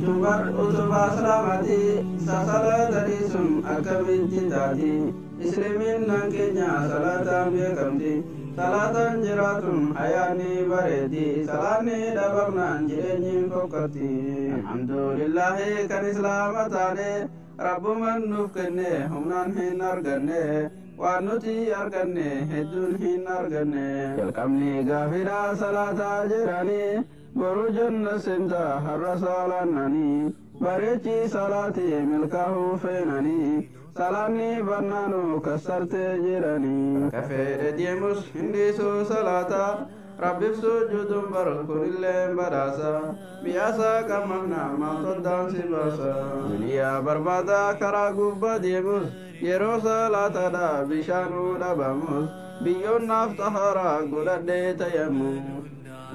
Jubar utubah selamati sasalah dari sum akamin cintati Islamin nangkenya salatan bekamti salatan jiratum ayani bareti salani dabagnan jirenyin kokati Alhamdulillahi kan islamatane Rabbu man nufkenne humnan hin arganne wanuti arganne hedun hin arganne Kelkamni gafira salata jirani Baru jannah senta harasalanani Bareci salati milkahu fenani Salani bannanu kasarte jirani Kafede diemus hindisu salata Rabbif sujudum barkunille barasa Biasa kamahna matoddan sibasa Dunia barbada karagubba diemus Yero salatada bishanu dabamus Biyon naftahara gudade tayamus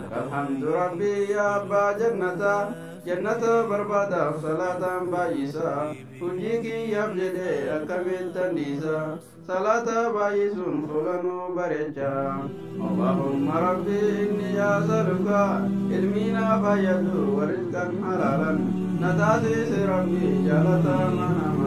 الحمد ربي يا أبا جنة بربادة صلاة بايسة فجيكي يبجدي أكمل تنديسة صلاة بايس فلن برجا اللهم ربي إني أسألك علمنا فيد ورزقا حلالا نتاسيس ربي جلتا منما